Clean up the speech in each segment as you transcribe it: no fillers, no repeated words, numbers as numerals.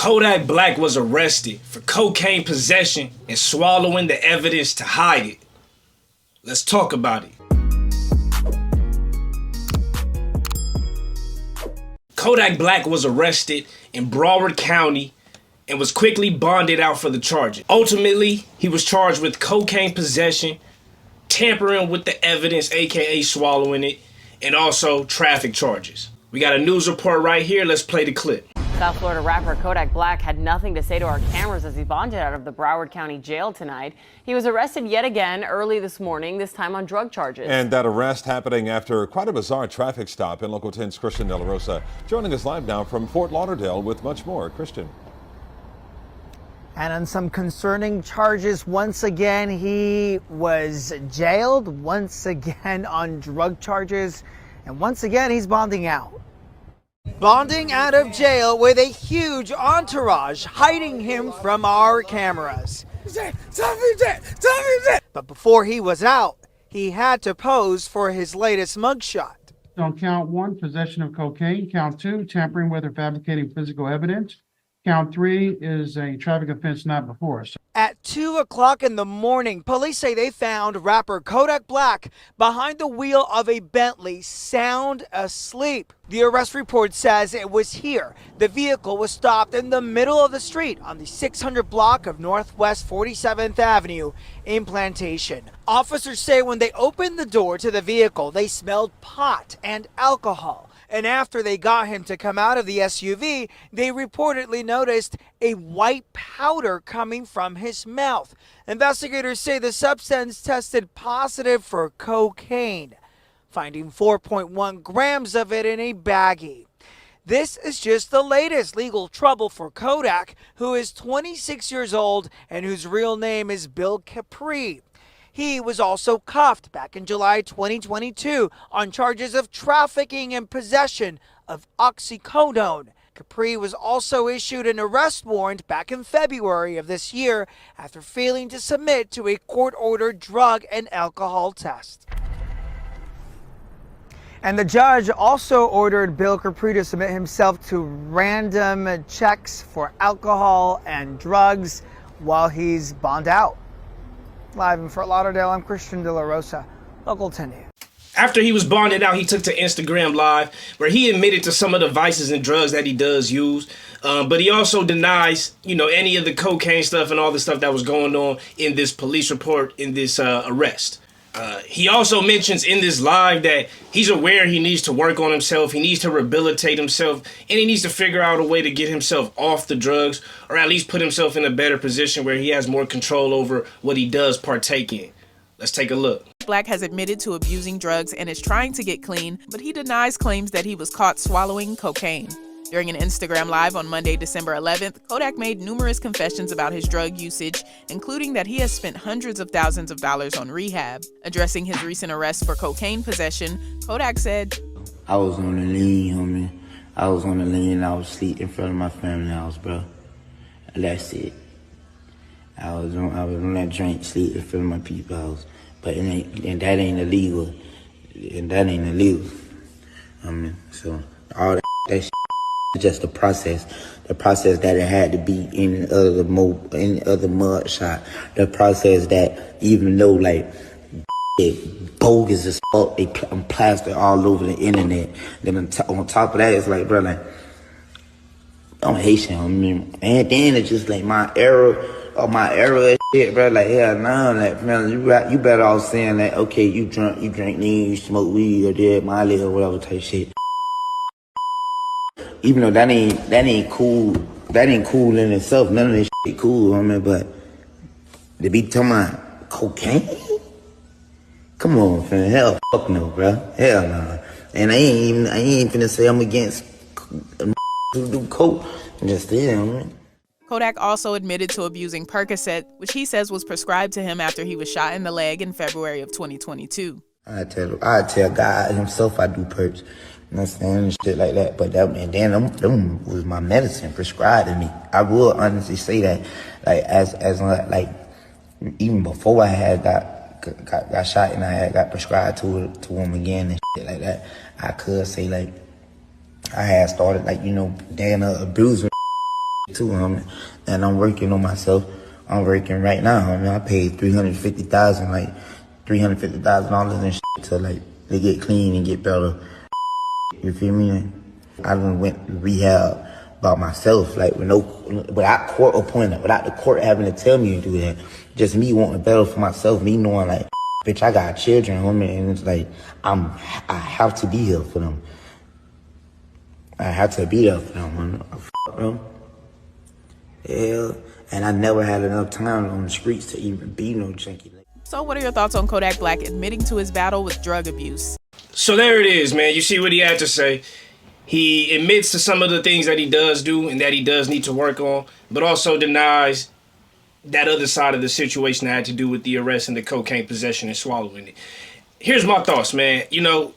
Kodak Black was arrested for cocaine possession and swallowing the evidence to hide it. Let's talk about it. Kodak Black was arrested in Broward County and was quickly bonded out for the charges. Ultimately, he was charged with cocaine possession, tampering with the evidence, aka swallowing it, and also traffic charges. We got a news report right here. Let's play the clip. South Florida rapper Kodak Black had nothing to say to our cameras as he bonded out of the Broward County jail tonight. He was arrested yet again early this morning, this time on drug charges. And that arrest happening after quite a bizarre traffic stop in Local 10's Christian De La Rosa joining us live now from Fort Lauderdale with much more. Christian. And on some concerning charges, once again, he was jailed, once again on drug charges, and once again, he's bonding out. Bonding out of jail with a huge entourage hiding him from our cameras. But before he was out, he had to pose for his latest mugshot. On count 1, possession of cocaine. Count 2, tampering with or fabricating physical evidence. Count 3 is a traffic offense not before us. At 2 o'clock in the morning, police say they found rapper Kodak Black behind the wheel of a Bentley, sound asleep. The arrest report says it was here. The vehicle was stopped in the middle of the street on the 600 block of Northwest 47th Avenue in Plantation. Officers say when they opened the door to the vehicle, they smelled pot and alcohol. And after they got him to come out of the SUV, they reportedly noticed a white powder coming from his mouth. Investigators say the substance tested positive for cocaine, finding 4.1 grams of it in a baggie. This is just the latest legal trouble for Kodak, who is 26 years old and whose real name is Bill Capri. He was also cuffed back in July 2022 on charges of trafficking and possession of oxycodone. Capri was also issued an arrest warrant back in February of this year after failing to submit to a court-ordered drug and alcohol test. And the judge also ordered Bill Capri to submit himself to random checks for alcohol and drugs while he's bond out. Live in Fort Lauderdale, I'm Christian De La Rosa, Local 10 News. After he was bonded out, he took to Instagram Live, where he admitted to some of the vices and drugs that he does use. But he also denies, any of the cocaine stuff and all the stuff that was going on in this police report, in this arrest. He also mentions in this live that he's aware he needs to work on himself, he needs to rehabilitate himself, and he needs to figure out a way to get himself off the drugs, or at least put himself in a better position where he has more control over what he does partake in. Let's take a look. Black has admitted to abusing drugs and is trying to get clean, but he denies claims that he was caught swallowing cocaine. During an Instagram Live on Monday, December 11th, Kodak made numerous confessions about his drug usage, including that he has spent hundreds of thousands of dollars on rehab. Addressing his recent arrest for cocaine possession, Kodak said, I was on the lean, homie. I was on the lean. I was asleep in front of my family house, bro. That's it. I was on that drink, sleep in front of my people's house. But that ain't illegal. And that ain't illegal. So all that shit. Just the process that it had to be in other mud shot. The process that even though it bogus as fuck, they plastered all over the internet. Then on top of that, it's like, bro, I'm Haitian, and then it's just like my era and shit, bro. Like, hell no, man, you better off saying that, okay, you drink lean, you smoke weed, or did Molly or whatever type shit. Even though that ain't cool in itself, none of this shit cool, but to be talking about cocaine? Come on, fam, hell fuck no, bro, hell no. And I ain't finna say I'm against who do coke, just man. Kodak also admitted to abusing Percocet, which he says was prescribed to him after he was shot in the leg in February of 2022. I tell God himself I do perks. You know what I'm saying, and shit like that. But them was my medicine prescribed to me. I would honestly say that, even before I had got shot and I had got prescribed to them again and shit like that, I could say I had started abusing too, homie. And I'm working on myself. I'm working right now, homie. I paid $350,000 and shit to like they get clean and get better. You feel me? I done went to rehab by myself, like without court appointment, without the court having to tell me to do that. Just me wanting better for myself, me knowing like, bitch, I got children, homie, and it's like I have to be here for them. I have to be there for them, homie. Fuck them. Hell, and I never had enough time on the streets to even be no junkie. So what are your thoughts on Kodak Black admitting to his battle with drug abuse? So there it is, man. You see what he had to say. He admits to some of the things that he does do and that he does need to work on, but also denies that other side of the situation that had to do with the arrest and the cocaine possession and swallowing it. Here's my thoughts, man. You know,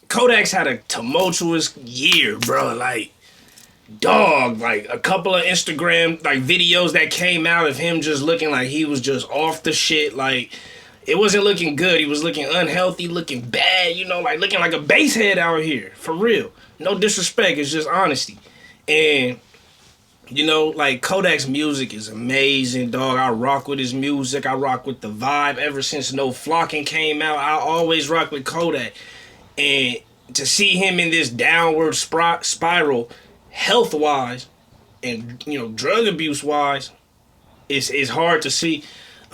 Kodak's had a tumultuous year, bro. Like, dog, like a couple of Instagram like videos that came out of him just looking like he was just off the shit. Like, it wasn't looking good. He was looking unhealthy, looking bad, you know, like looking like a basehead out here, for real. No disrespect, it's just honesty. And, you know, like Kodak's music is amazing, dog. I rock with his music. I rock with the vibe. Ever since No Flocking came out, I always rock with Kodak. And to see him in this downward spiral, health-wise and, you know, drug abuse-wise, it's hard to see.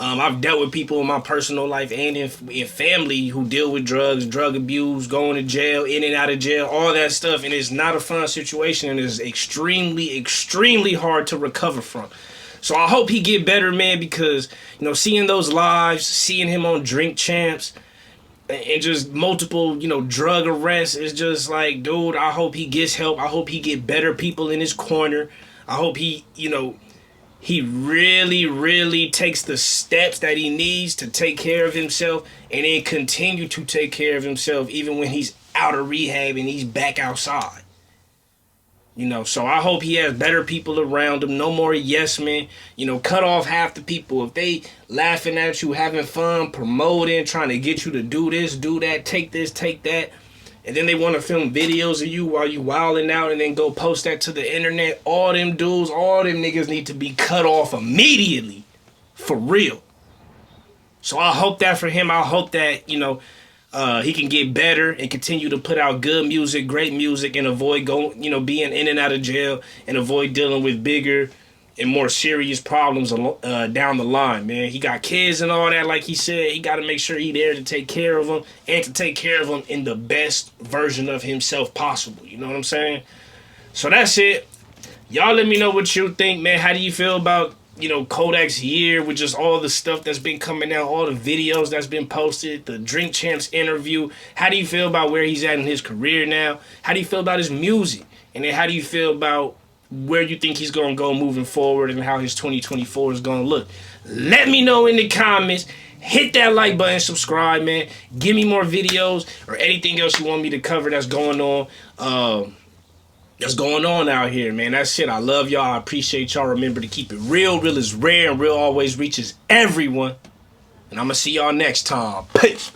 I've dealt with people in my personal life and in family who deal with drugs, drug abuse, going to jail, in and out of jail, all that stuff. And it's not a fun situation, and it's extremely, extremely hard to recover from. So I hope he get better, man, because, you know, seeing those lives, seeing him on Drink Champs, and just multiple, you know, drug arrests is just like, dude, I hope he gets help. I hope he get better people in his corner. I hope he, you know, he really, really takes the steps that he needs to take care of himself and then continue to take care of himself even when he's out of rehab and he's back outside. You know, so I hope he has better people around him. No more yes men. You know, cut off half the people. If they laughing at you, having fun, promoting, trying to get you to do this, do that, take this, take that, and then they want to film videos of you while you wilding out and then go post that to the internet, all them dudes, all them niggas need to be cut off immediately. For real. So I hope that for him. I hope that, you know, he can get better and continue to put out good music, great music, and avoid going, you know, being in and out of jail and avoid dealing with bigger and more serious problems down the line, man. He got kids and all that, like he said. He got to make sure he there to take care of them and to take care of them in the best version of himself possible. You know what I'm saying? So that's it. Y'all let me know what you think, man. How do you feel about, you know, Kodak's year with just all the stuff that's been coming out, all the videos that's been posted, the Drink Champs interview? How do you feel about where he's at in his career now? How do you feel about his music? And then how do you feel about where you think he's going to go moving forward and how his 2024 is going to look? Let me know in the comments. Hit that like button, subscribe, man. Give me more videos or anything else you want me to cover that's going on. That's going on out here, man. That's it. I love y'all. I appreciate y'all. Remember to keep it real. Real is rare, and real always reaches everyone. And I'm going to see y'all next time. Peace.